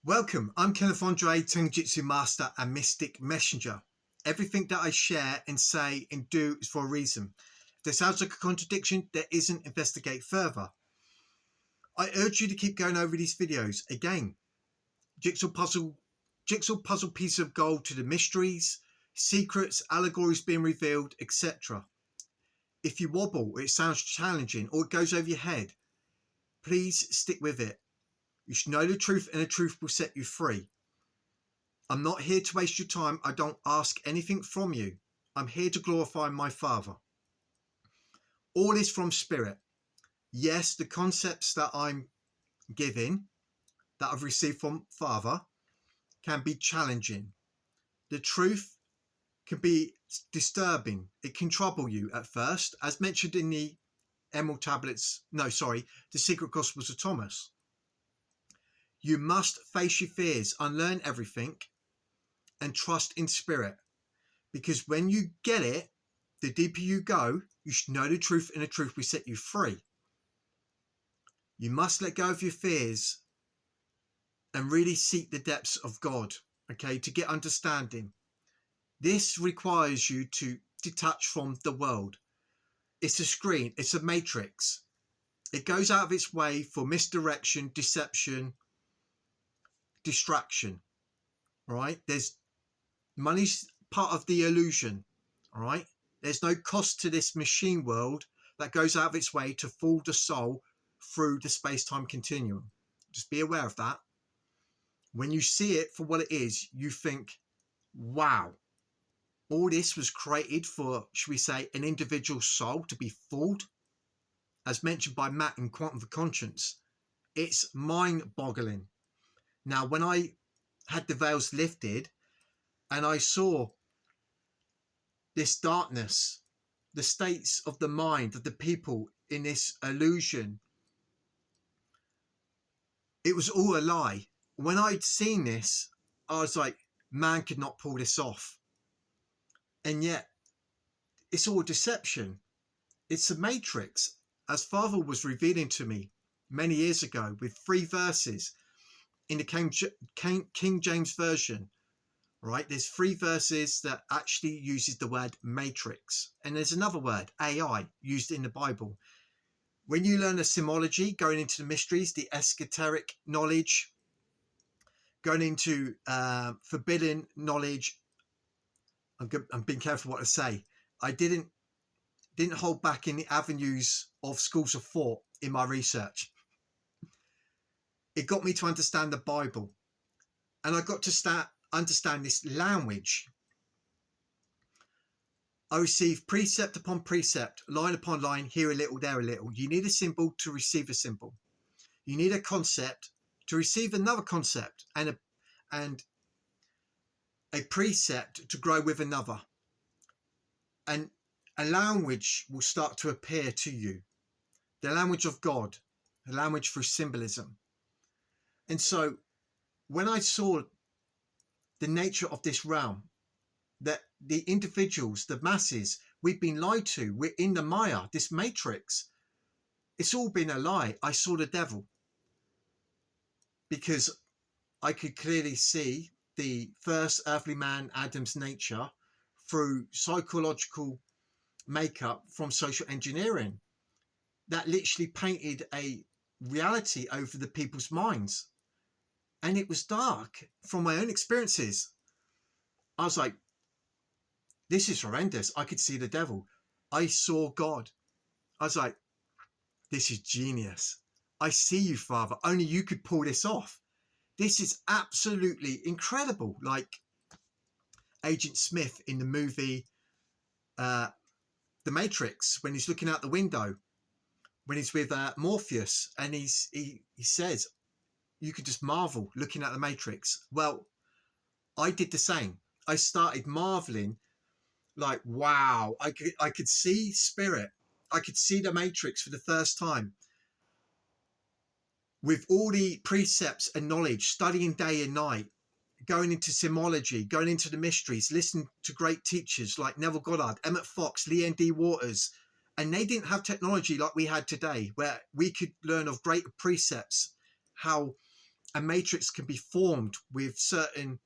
Welcome, I'm Kenneth Jitsu Master and Mystic Messenger. Everything that I share and say and do is for a reason. If there sounds like a contradiction, there isn't. Investigate further. I urge you to keep going over these videos. Again, jigsaw puzzle piece of gold to the mysteries, secrets, allegories being revealed, etc. If you wobble or it sounds challenging or it goes over your head, please stick with it. You should know the truth and the truth will set you free. I'm not here to waste your time. I don't ask anything from you. I'm here to glorify my Father. All is from Spirit. Yes, the concepts that I'm giving, that I've received from Father, can be challenging. The truth can be disturbing. It can trouble you at first, as mentioned in the the Secret Gospels of Thomas. You must face your fears, unlearn everything, and trust in Spirit. Because when you get it, the deeper you go, you should know the truth and the truth will set you free. You must let go of your fears and really seek the depths of God, okay, to get understanding. This requires you to detach from the world. It's a screen, it's a matrix. It goes out of its way for misdirection, deception, distraction, right? Money's part of the illusion, all right? There's no cost to this machine world that goes out of its way to fool the soul through the space-time continuum. Just be aware of that. When you see it for what it is, you think, wow, all this was created for, should we say, an individual soul to be fooled? As mentioned by Matt in Quantum of Conscience, it's mind-boggling. Now, when I had the veils lifted and I saw this darkness, the states of the mind of the people in this illusion, it was all a lie. When I'd seen this, I was like, man could not pull this off. And yet, it's all deception. It's a matrix, as Father was revealing to me many years ago with 3 verses in the King James Version. Right, there's 3 verses that actually uses the word matrix, and there's another word, AI, used in the Bible. When you learn the symbology, going into the mysteries, the esoteric knowledge, going into forbidden knowledge, I'm being careful what I say. I didn't hold back in the avenues of schools of thought in my research. It got me to understand the Bible, and I got to understand this language. I receive precept upon precept, line upon line, here a little, there a little. You need a symbol to receive a symbol. You need a concept to receive another concept, and a precept to grow with another. And a language will start to appear to you. The language of God, the language through symbolism. And so when I saw the nature of this realm, that the individuals, the masses, we've been lied to. We're in the Maya, this matrix. It's all been a lie. I saw the devil because I could clearly see the first earthly man, Adam's nature, through psychological makeup from social engineering that literally painted a reality over the people's minds. And it was dark from my own experiences. I was like, this is horrendous. I could see the devil. I saw God. I was like, this is genius. I see you, Father. Only you could pull this off. This is absolutely incredible. Like Agent Smith in the movie The Matrix, when he's looking out the window, when he's with Morpheus, and he says, you could just marvel looking at the Matrix. Well, I did the same. I started marveling. Like, wow, I could see Spirit. I could see the Matrix for the first time. With all the precepts and knowledge, studying day and night, going into symbology, going into the mysteries, listening to great teachers like Neville Goddard, Emmett Fox, Lee N.D. Waters. And they didn't have technology like we had today, where we could learn of great precepts, how a matrix can be formed with certain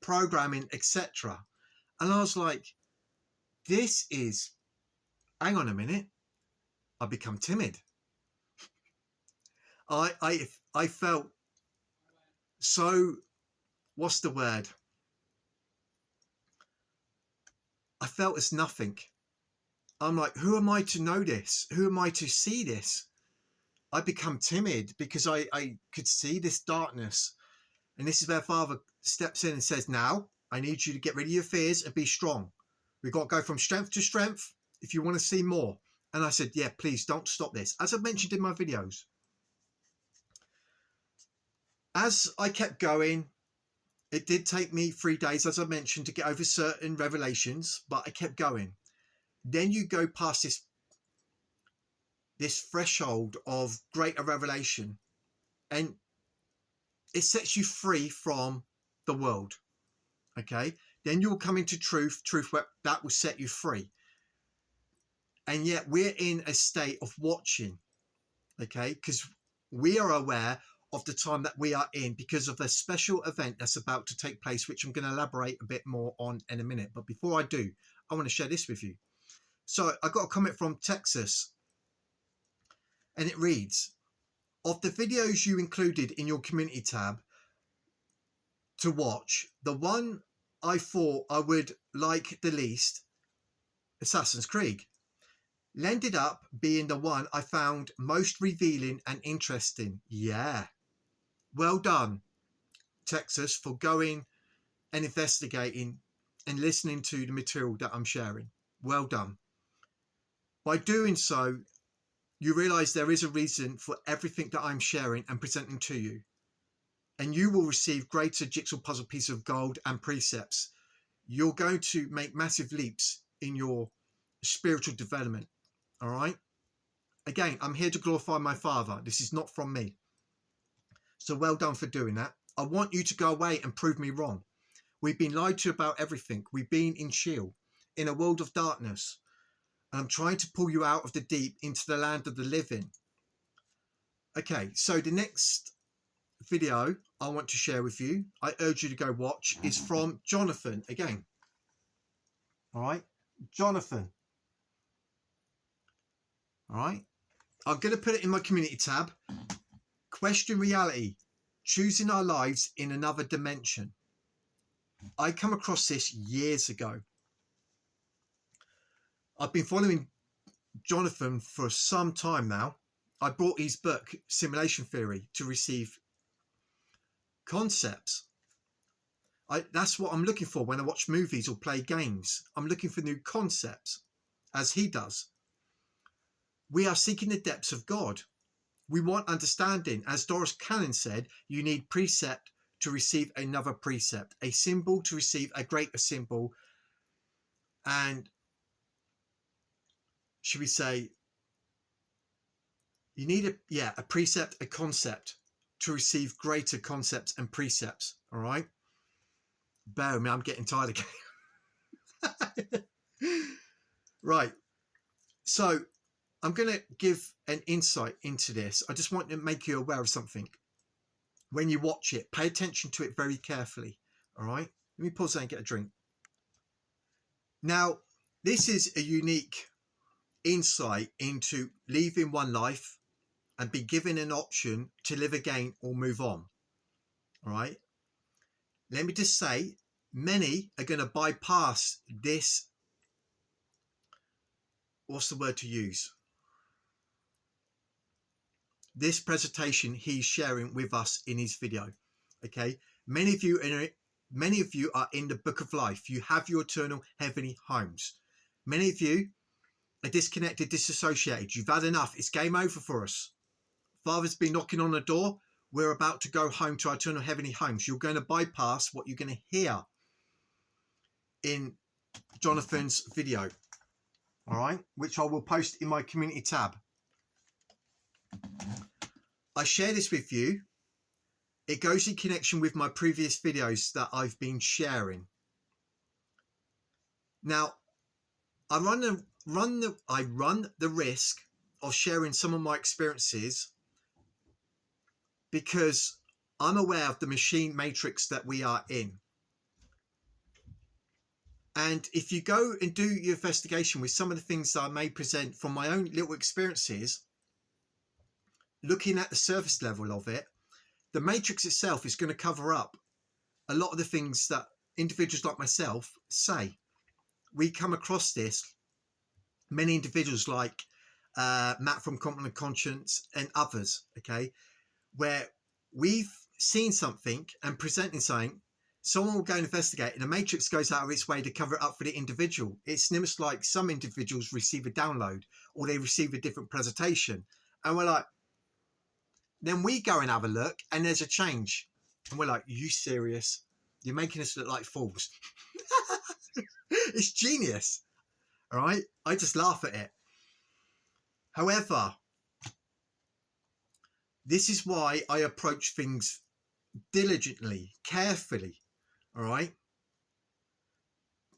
programming, etc. And I was like, this is, hang on a minute, I become timid. I felt so, what's the word? I felt as nothing. I'm like, who am I to know this? Who am I to see this? I become timid because I could see this darkness. And this is where Father steps in and says, now, I need you to get rid of your fears and be strong. We've got to go from strength to strength if you want to see more. And I said, yeah, please don't stop this. As I mentioned in my videos, as I kept going, it did take me 3 days, as I mentioned, to get over certain revelations, but I kept going. Then you go past this threshold of greater revelation, and it sets you free from the world. Okay, then you will come into truth that will set you free. And yet we're in a state of watching, okay, because we are aware of the time that we are in because of a special event that's about to take place, which I'm going to elaborate a bit more on in a minute. But before I do, I want to share this with you. So I got a comment from Texas, and it reads, of the videos you included in your community tab to watch, the one I thought I would like the least, Assassin's Creed, ended up being the one I found most revealing and interesting. Yeah. Well done, Texas, for going and investigating and listening to the material that I'm sharing. Well done. By doing so, you realize there is a reason for everything that I'm sharing and presenting to you. And you will receive greater jigsaw puzzle pieces of gold and precepts. You're going to make massive leaps in your spiritual development. All right. Again, I'm here to glorify my Father. This is not from me. So well done for doing that. I want you to go away and prove me wrong. We've been lied to about everything. We've been in Sheol, in a world of darkness. And I'm trying to pull you out of the deep into the land of the living. Okay, so the next video I want to share with you, I urge you to go watch, is from Jonathan again. All right, Jonathan. All right, I'm going to put it in my community tab. Question reality, choosing our lives in another dimension. I come across this years ago. I've been following Jonathan for some time now. I bought his book, Simulation Theory, to receive concepts. That's what I'm looking for when I watch movies or play games. I'm looking for new concepts, as he does. We are seeking the depths of God. We want understanding. As Doris Cannon said, you need precept to receive another precept, a symbol to receive a greater symbol, and should we say, you need a precept, a concept to receive greater concepts and precepts. All right. Bear with me, I'm getting tired again. Right. So I'm going to give an insight into this. I just want to make you aware of something. When you watch it, pay attention to it very carefully. All right. Let me pause there and get a drink. Now, this is a unique insight into leaving one life and be given an option to live again or move on. All right. Let me just say, many are going to bypass this. What's the word to use? This presentation he's sharing with us in his video. Okay. Many of you are in the book of life. You have your eternal heavenly homes. Many of you are disconnected, disassociated. You've had enough. It's game over for us. Father's been knocking on the door. We're about to go home to our eternal heavenly homes. You're going to bypass what you're going to hear in Jonathan's video. All right, which I will post in my community tab. I share this with you. It goes in connection with my previous videos that I've been sharing. Now, I run the risk of sharing some of my experiences because I'm aware of the machine matrix that we are in. And if you go and do your investigation with some of the things that I may present from my own little experiences, looking at the surface level of it, the matrix itself is going to cover up a lot of the things that individuals like myself say. We come across this, many individuals like Matt from Compliment Conscience and others, okay, where we've seen something and presenting something, someone will go and investigate, and the matrix goes out of its way to cover it up for the individual. It's almost like some individuals receive a download or they receive a different presentation, and we're like, then we go and have a look, and there's a change, and we're like, are you serious? You're making us look like fools. It's genius, all right? I just laugh at it. However, this is why I approach things diligently, carefully, all right?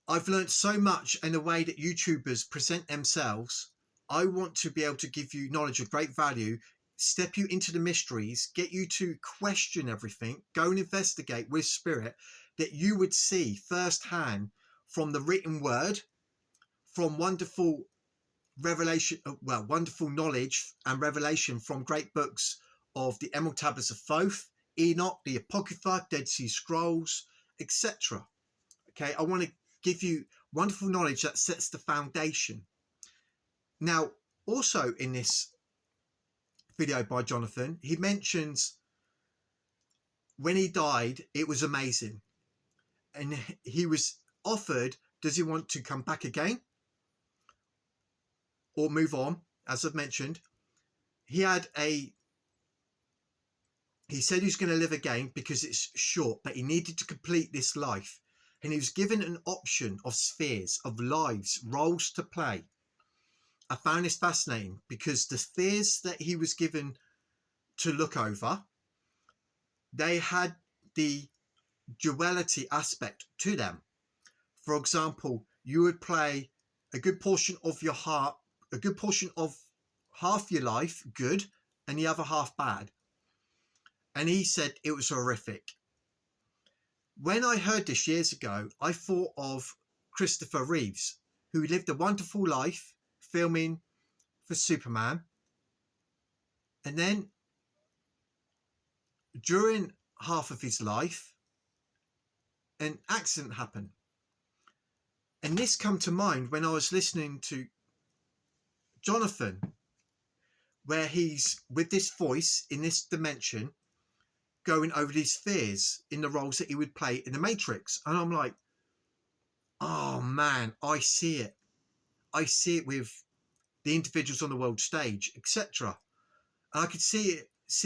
I've learned so much in the way that YouTubers present themselves. I want to be able to give you knowledge of great value, step you into the mysteries, get you to question everything, go and investigate with spirit, that you would see firsthand from the written word, from wonderful revelation, wonderful knowledge and revelation from great books of the Emerald Tablets of Thoth, Enoch, the Apocrypha, Dead Sea Scrolls, etc. Okay, I want to give you wonderful knowledge that sets the foundation. Now, also in this video by Jonathan, he mentions when he died, it was amazing. And he was offered, does he want to come back again or move on? As I've mentioned, he said he was going to live again because it's short, but he needed to complete this life. And he was given an option of spheres, of lives, roles to play. I found this fascinating because the spheres that he was given to look over, they had the duality aspect to them. For example, you would play a good portion of your heart, a good portion of half your life good, and the other half bad. And he said it was horrific. When I heard this years ago, I thought of Christopher Reeves, who lived a wonderful life filming for Superman. And then during half of his life, an accident happened. And this come to mind when I was listening to Jonathan, where he's with this voice in this dimension, going over these spheres in the roles that he would play in the Matrix. And I'm like, oh man, I see it. I see it with the individuals on the world stage, etc. And I could see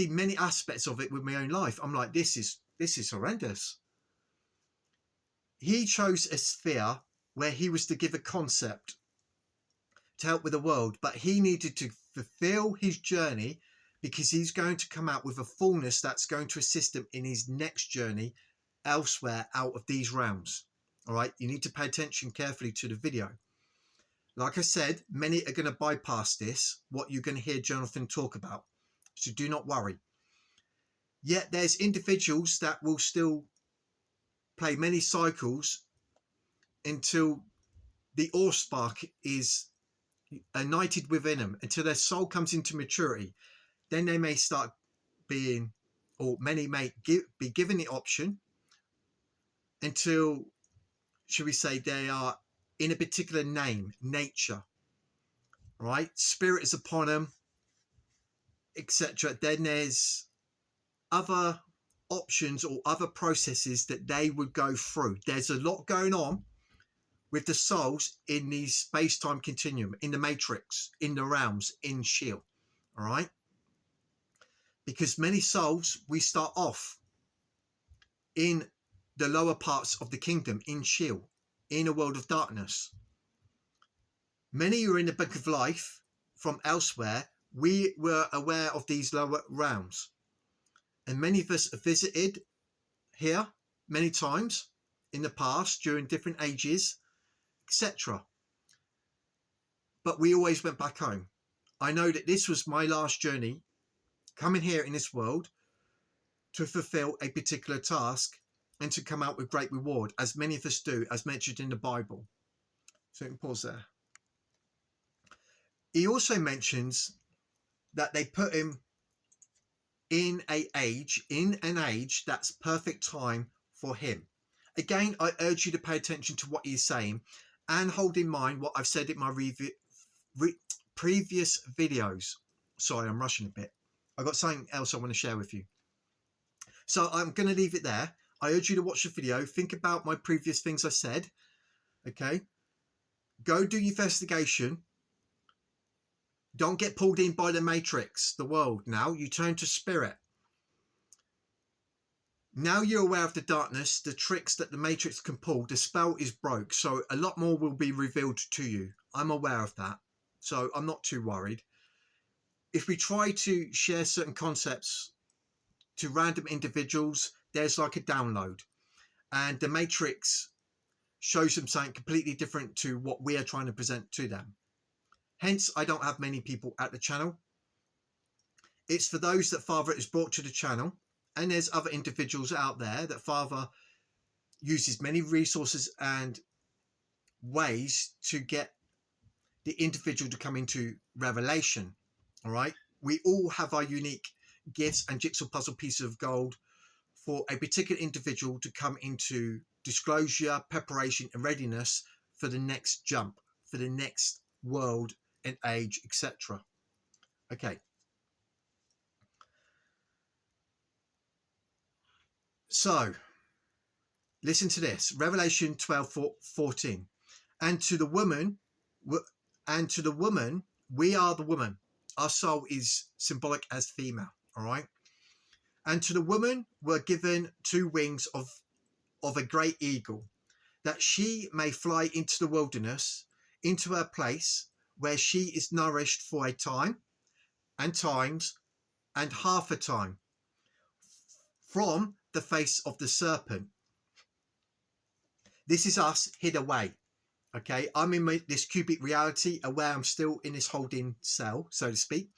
many aspects of it with my own life. I'm like, this is horrendous. He chose a sphere where he was to give a concept to help with the world, but he needed to fulfill his journey because he's going to come out with a fullness that's going to assist him in his next journey elsewhere out of these realms. All right, you need to pay attention carefully to the video. Like I said, many are going to bypass this, what you're going to hear Jonathan talk about. So do not worry. Yet there's individuals that will still play many cycles until the awe spark is ignited within them, until their soul comes into maturity. Then they may start being, or many may be given the option until, should we say, they are in a particular nature, right? Spirit is upon them, etc. Then there's other options or other processes that they would go through. There's a lot going on with the souls in the space-time continuum, in the matrix, in the realms, in S.H.I.E.L.D. All right? Because many souls, we start off in the lower parts of the kingdom, in S.H.I.E.L.D., in a world of darkness. Many are in the book of life from elsewhere. We were aware of these lower realms. And many of us have visited here many times in the past, during different ages, etc. But we always went back home. I know that this was my last journey coming here in this world, to fulfill a particular task and to come out with great reward, as many of us do, as mentioned in the Bible. So we can pause there. He also mentions that they put him in an age that's perfect time for him. Again, I urge you to pay attention to what he's saying and hold in mind what I've said in my previous videos. Sorry, I'm rushing a bit. I've got something else I want to share with you. So I'm going to leave it there. I urge you to watch the video. Think about my previous things I said. Okay. Go do your investigation. Don't get pulled in by the matrix, the world. Now you turn to spirit. Now you're aware of the darkness, the tricks that the matrix can pull. The spell is broke. So a lot more will be revealed to you. I'm aware of that. So I'm not too worried. If we try to share certain concepts to random individuals, there's like a download. And the matrix shows them something completely different to what we are trying to present to them. Hence, I don't have many people at the channel. It's for those that Father has brought to the channel. And there's other individuals out there that Father uses many resources and ways to get the individual to come into revelation. All right. We all have our unique gifts and jigsaw puzzle pieces of gold for a particular individual to come into disclosure, preparation and readiness for the next jump, for the next world and age, etc. Okay. So listen to this. Revelation 12:14. And to the woman, we are the woman. Our soul is symbolic as female. All right. And to the woman were given 2 wings of a great eagle, that she may fly into the wilderness, into her place where she is nourished for a time and times and half a time from the face of the serpent. This is us hid away. Okay, I'm in this cubic reality, aware I'm still in this holding cell, so to speak,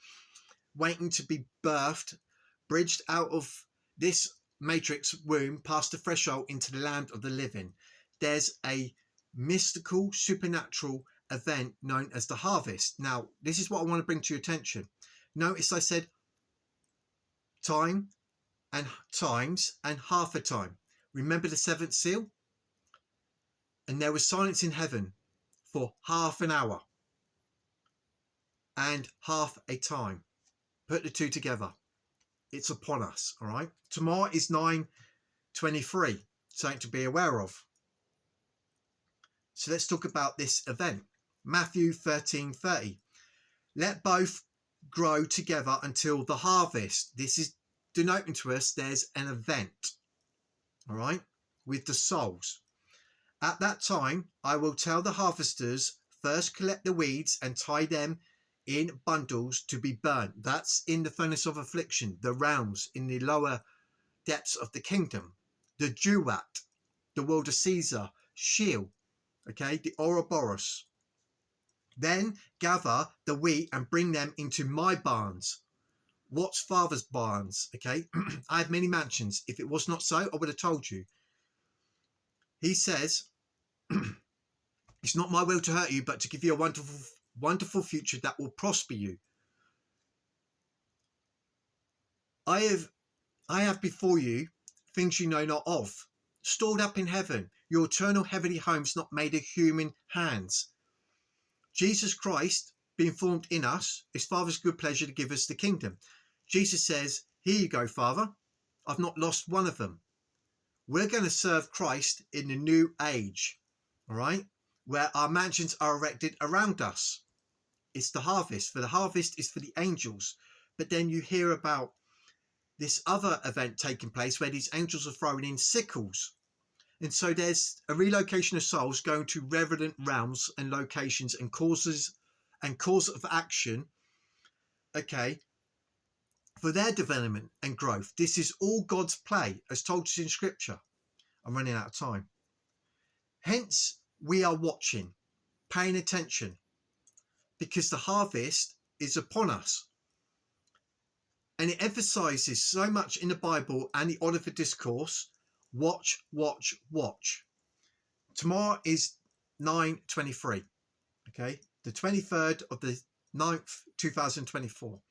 waiting to be birthed, bridged out of this matrix womb past the threshold into the land of the living. There's a mystical, supernatural event known as the harvest. Now, this is what I want to bring to your attention. Notice I said time and times and half a time. Remember the 7th seal? And there was silence in heaven for half an hour and half a time. Put the 2 together. It's upon us, all right? Tomorrow is 9:23, something to be aware of. So let's talk about this event. Matthew 13:30. Let both grow together until the harvest. This is denoting to us there's an event, all right, with the souls. At that time, I will tell the harvesters, first collect the weeds and tie them in bundles to be burnt. That's in the furnace of affliction, the realms in the lower depths of the kingdom. The Duat, the world of Caesar, Sheol, okay, the Ouroboros. Then gather the wheat and bring them into my barns. What's Father's barns? Okay, I have many mansions. If it was not so, I would have told you. He says, it's not my will to hurt you, but to give you a wonderful, wonderful future that will prosper you. I have before you things you know not of, stored up in heaven, your eternal heavenly homes not made of human hands. Jesus Christ being formed in us, it's Father's good pleasure to give us the kingdom. Jesus says, here you go, Father. I've not lost one of them. We're going to serve Christ in the new age, all right, where our mansions are erected around us. It's the harvest. For the harvest is for the angels. But then you hear about this other event taking place where these angels are throwing in sickles. And so there's a relocation of souls going to relevant realms and locations and causes and cause of action, okay, for their development and growth. This is all God's play, as told us in Scripture. I'm running out of time. Hence, we are watching, paying attention, because the harvest is upon us. And it emphasizes so much in the Bible and the Olivet Discourse. Watch, watch, watch. Tomorrow is 9/23. Okay, the 23rd of the 9th, 2024.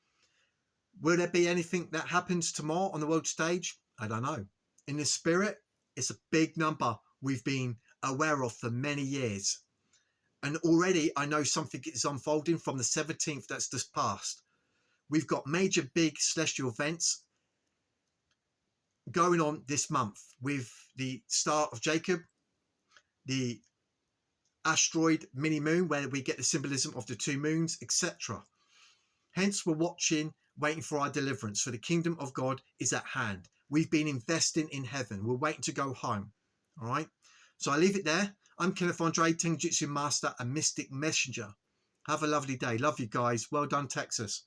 Will there be anything that happens tomorrow on the world stage? I don't know. In the spirit, it's a big number we've been aware of for many years. And already I know something is unfolding from the 17th that's just passed. We've got major big celestial events going on this month with the Star of Jacob, the asteroid mini moon, where we get the symbolism of the two moons, etc. Hence, we're watching, waiting for our deliverance, for the kingdom of God is at hand. We've been investing in heaven. We're waiting to go home. All right. So I leave it there. I'm Kenneth Andre, Tenjutsu Master and Mystic Messenger. Have a lovely day. Love you guys. Well done, Texas.